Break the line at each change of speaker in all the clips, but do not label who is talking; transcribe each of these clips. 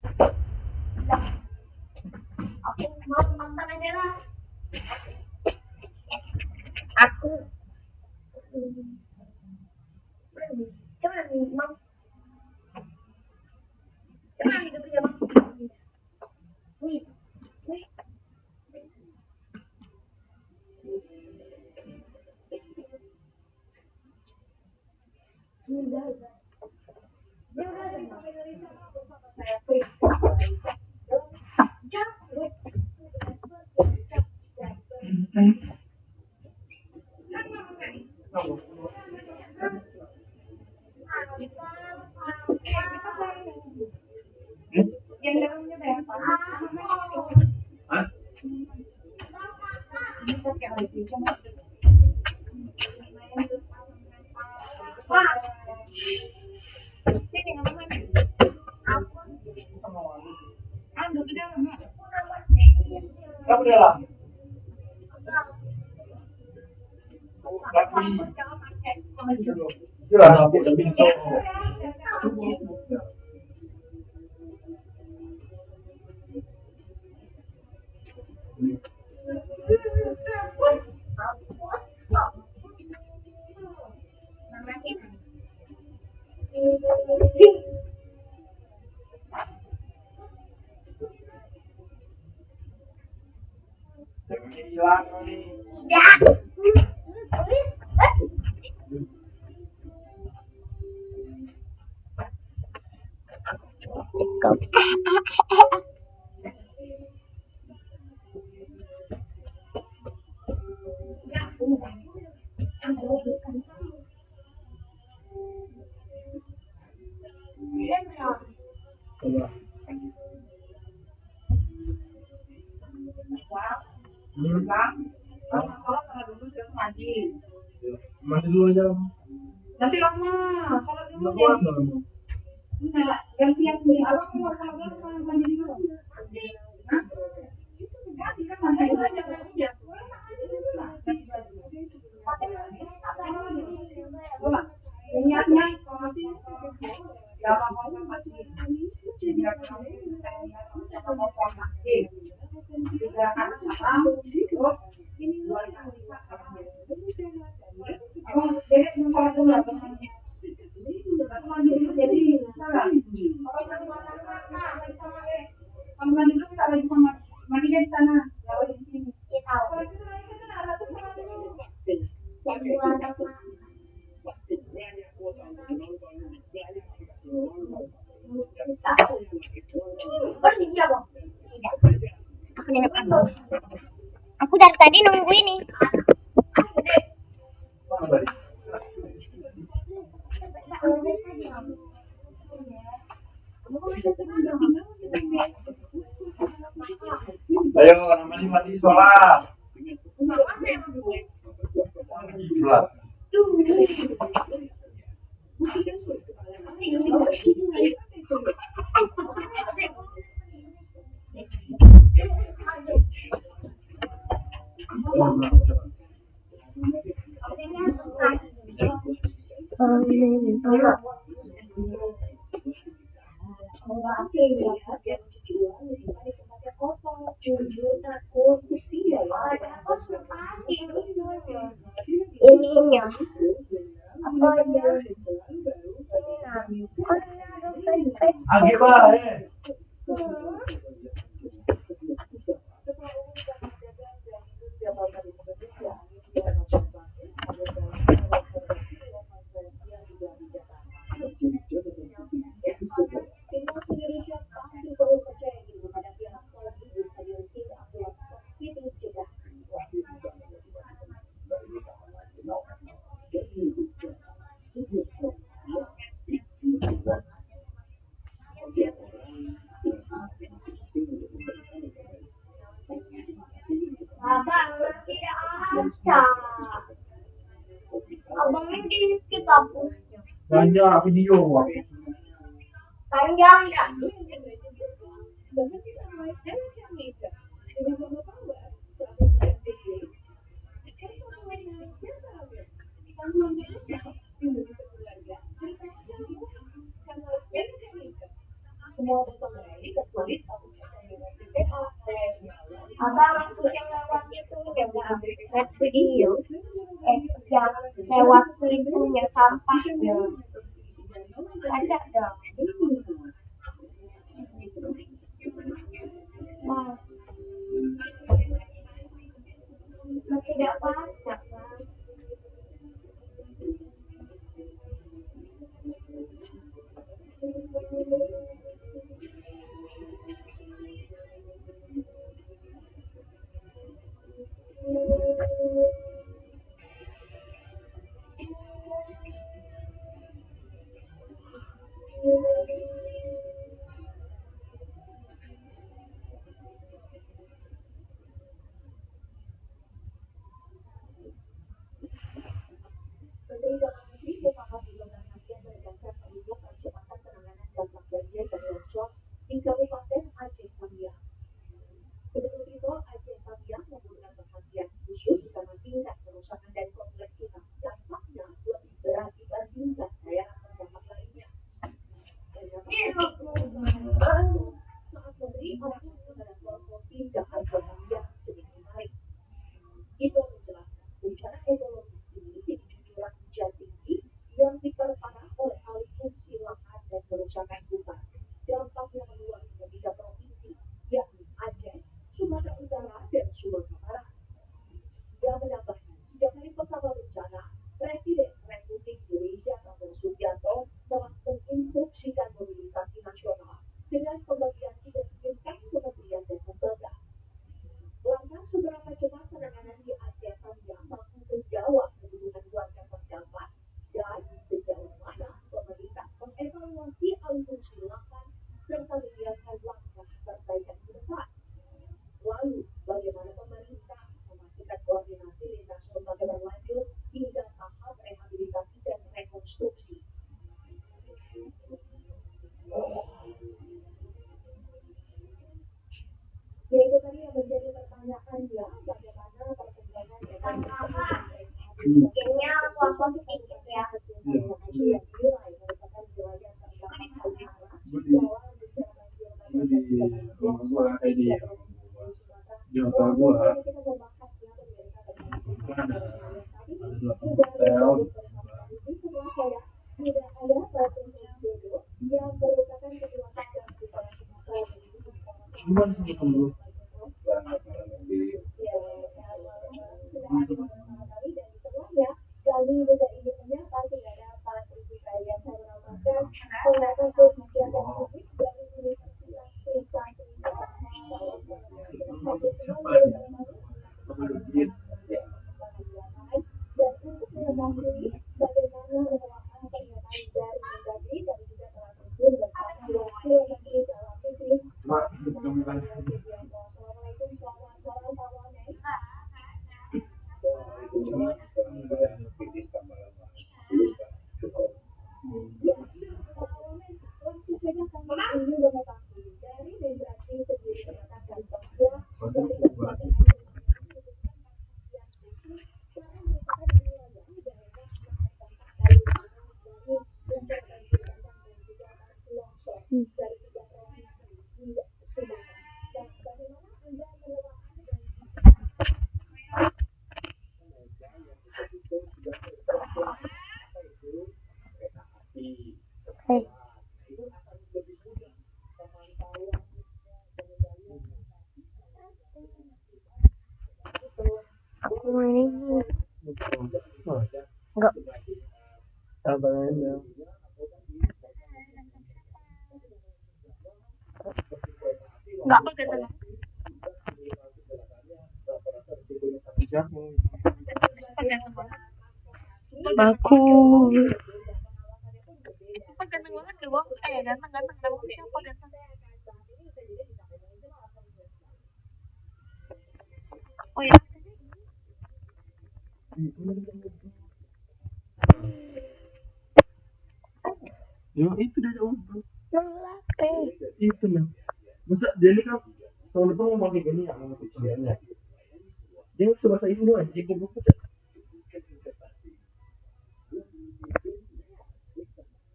Aku mau makan aja lah. Aku coba nih, Mang. Coba hidup ya, Mang. Nih, nih. Udah. Yang dalamnya berapa? Hah? Sini ngomong. Anu di dalam. Kamu di dalam. Sudah aku udah bisa. Hilang nih. Cukup. Mandi dulu aja. Nanti lama, sholat dulu deh. Enggak, yang abang mau sama mandi dulu. Hah? Ganti kan mandi dulu aja aja. Minyaknya kalau nanti ya apa-apa mati. Tidak Aku dari tadi nunggu ini. Ayo, namanya mandi sholat. Sholat. Ininya apa ya? Agak Abang tidak ada. Abangnya di kampusnya. Panjang video. Panjang enggak? Semua
Abang yang lewat itu yang lihat video, yang lewat pintunya sampahnya, ajak dong. Nah, tidak pajak kan? Kayaknya aku sedikit ya.
Di hotel gua ada 8 hotel. Cuman sih tunggu.
Enggak. Enggak. Bagus.
Siapa ganteng banget ke bawah? Ganteng nama siapa ganteng? Oh ya.
Ya itu dia jauh.
Melatih.
Itu nih. Masa dia ini kan tahun depan mau pakai gini ya, mau usianya. Dia nggak bisa bahasa Indo anjing goblok.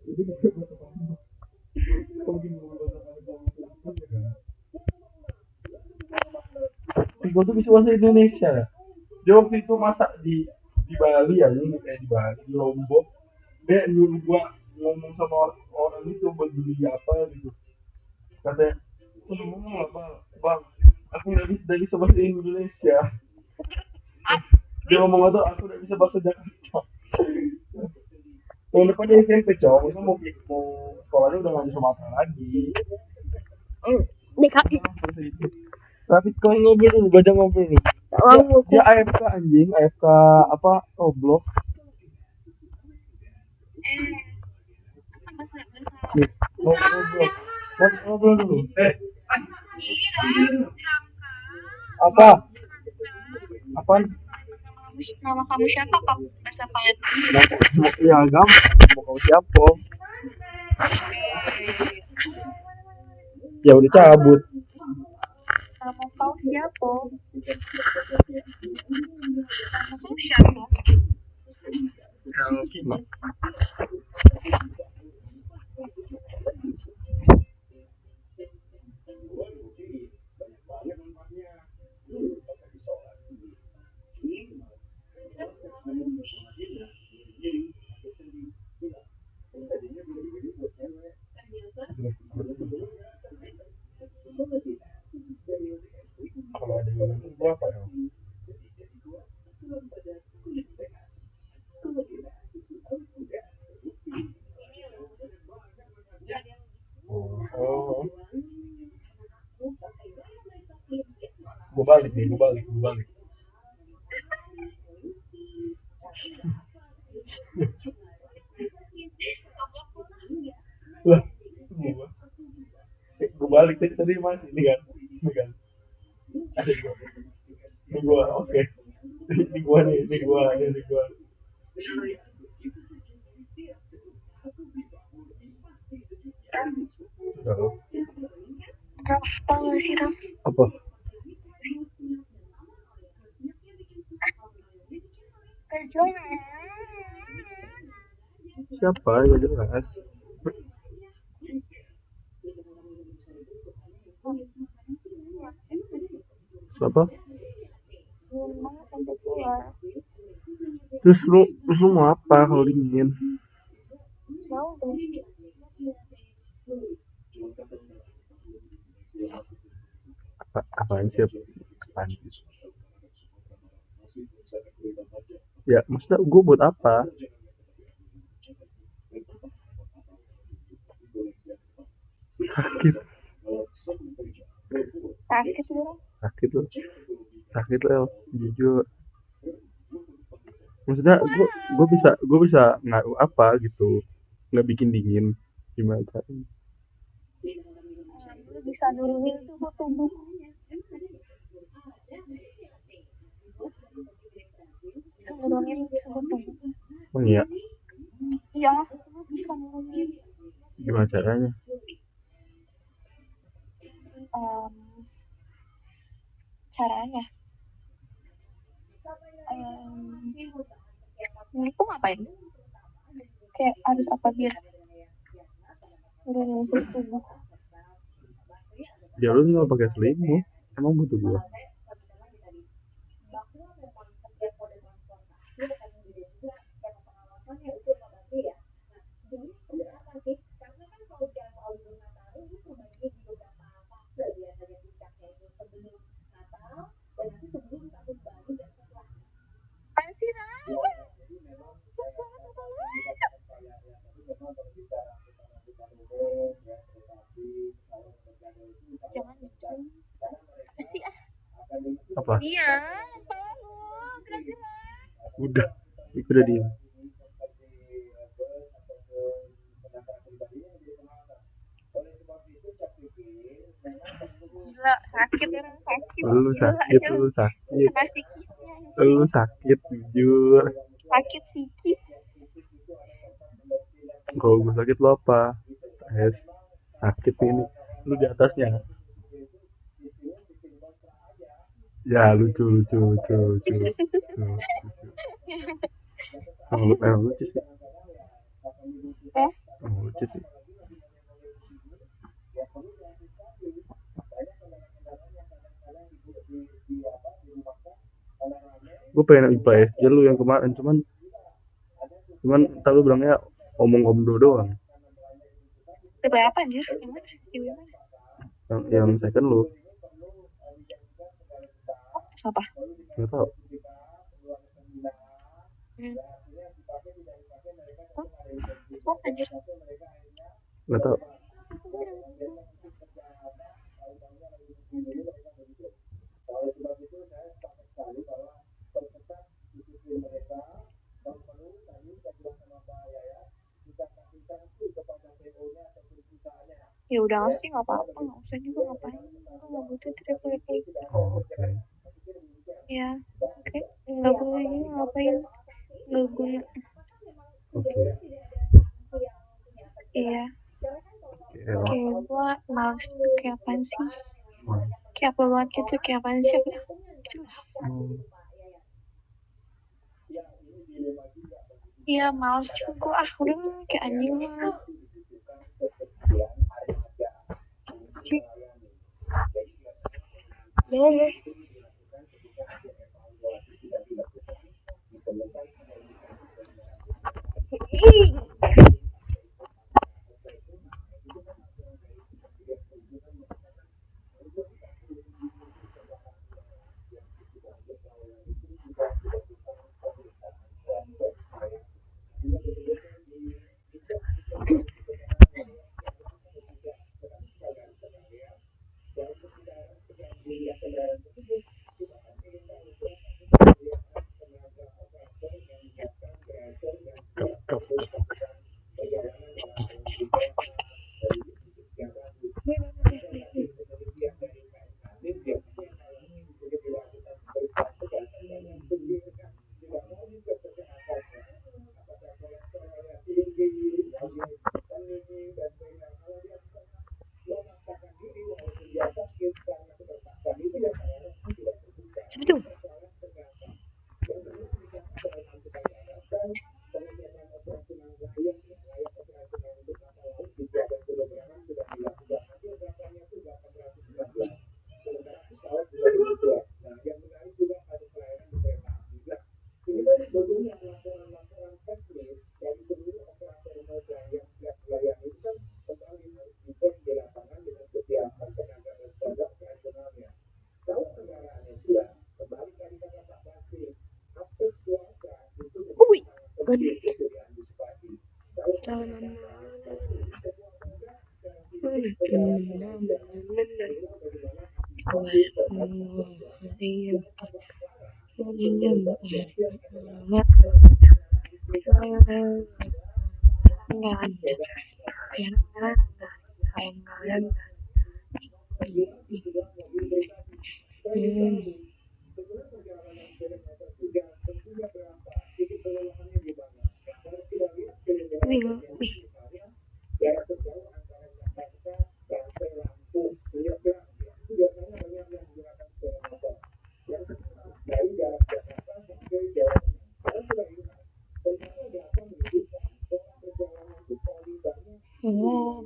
Jadi bisa bahasa Indo. Kalau gini mau bahasa Indo. gua tuh bisa bahasa Indonesia. Dia waktu itu masak di Bali ya, ini kayak di Bali, di Lombok. Dia nyuruh gua ngomong sama orang itu buat beli apa gitu. Katanya, "Lu ngomong apa, Bang? Aku nggak bisa bahasa Indonesia." Dia ngomong itu, aku nggak bisa bahasa Jakarta. Tahun depan dia SMP cowok, itu mau sekolahnya udah nggak di Sumatera lagi.
DKI.
Tapi kau ngobrol dulu, baca ngobrol dulu. Dia AFK anjing, AFK apa? Roblox. Nih, ngobrol. Ngobrol dulu. Apa? Apaan?
Nama kamu siapa, Pak? Bahasa Palet.
Ya gampang, mau kau siapa? Ya udah cabut.
Nama kau siapa? Nama kau siapa?
Gimana? Kalau ada yang ngomong berapa ya? Oh. Gue balik nih, gue balik. Lah, gue balik tadi masih ini kan. Ada gue. Ini gue, oke. Ini gue nih. Sudah loh.
Raf, tau gak sih, Raf?
Apa?
Kejuan.
Siapa ya jelas? Apa? Terus lu mau apa kalau dingin? Apaan sih? Apaan? Ya maksudnya gue buat apa? Sakit loh jujur. Maksudnya gue bisa ngaruh apa gitu, nggak bikin dingin gimana caranya?
Lu bisa nurunin suhu tubuh.
Oh iya.
Iya, lu bisa nurunin.
Gimana caranya?
Caranya itu ngapain? Kayak harus apa biar nurunin suhu tubuh?
Ya lu tinggal pakai selimut, emang butuh gua. Apa?
Iya, lu gerak-gerak.
Udah diem.
Gila, sakit ya, sakit.
Lu sakit.
Kena psikisnya.
Lu sakit jujur.
Sakit psikis.
Kalau gue sakit lu apa? Stres. Sakit ini. Lu di atasnya. Ya lucu. Emang lucu sih. Lucu sih. gue pengen IPA SJ lu yang kemarin, cuman entar lu bilangnya omong komdo doang.
IPA apa anjir? Yang mana? IPA mana?
Yang second lu
Apa?
nggak tahu.
Oh anjir.
Nggak tahu.
Ya udah sih nggak apa-apa, nggak usah juga ngapain. Gue nggak butuh triple gitu.
Oh, oke.
Ya, oke. Nggak boleh juga ngapain. Nggak guna.
Oke.
Iya.
Oke.
Kayak gue males tuh kayak apaan sih?
Hmm.
Kayak apa banget gitu, kayak apaan sih? Jelas. Iya, males juga. Ah, udah kayak anjing lah. Boleh. Siapa tuh? Wih, kan. Wih.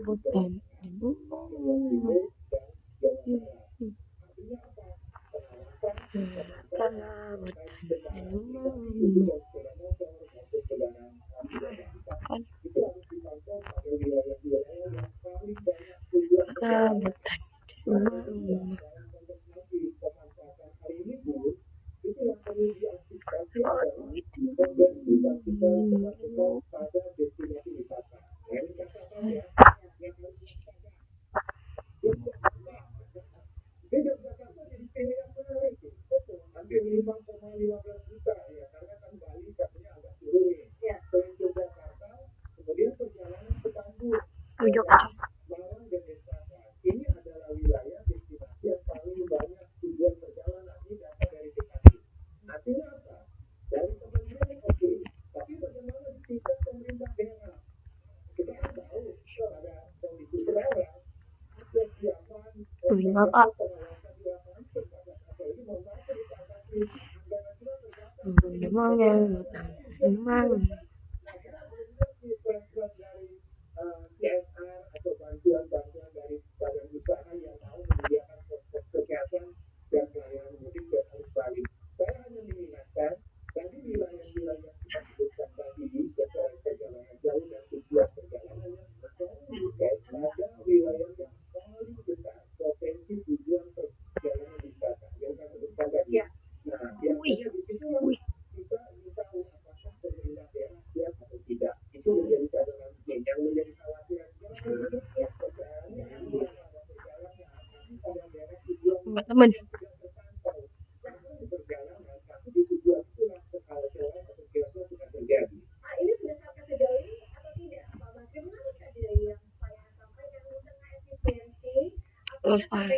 Bukan.
Enggak temen. Selesai.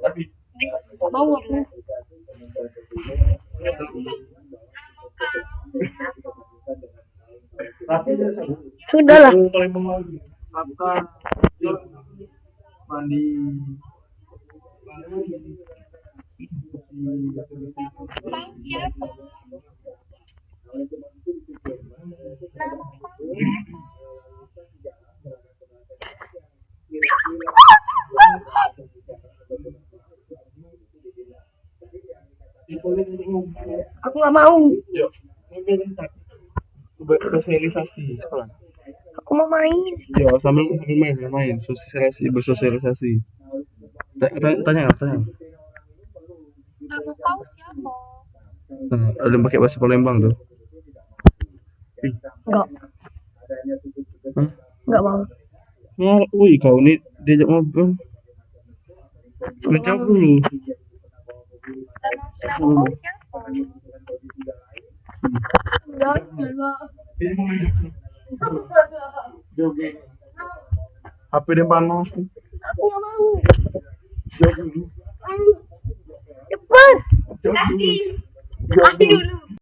Tapi
Mau aku.
dia sama.
Sudah lah.
Paling lagi. Makan. Mandi.
Bang, siapa?
Aku nggak mau.
Yuk, bentar. Bersosialisasi sekolah.
Aku mau main.
Ya, sambil main, bersosialisasi. Tanya.
Aku tahu siapa.
Nah, ada yang pakai bahasa Palembang tuh.
Enggak.
Hah?
Enggak mau.
Nah, wih, kau ini diajak ngobrol. Menjawab dulu.
Aku tahu siapa.
Enggak.
HP dia panas.
Aku nggak mau.
Jawab dulu.
Cepat.
Jawab dulu.
Kasih dulu.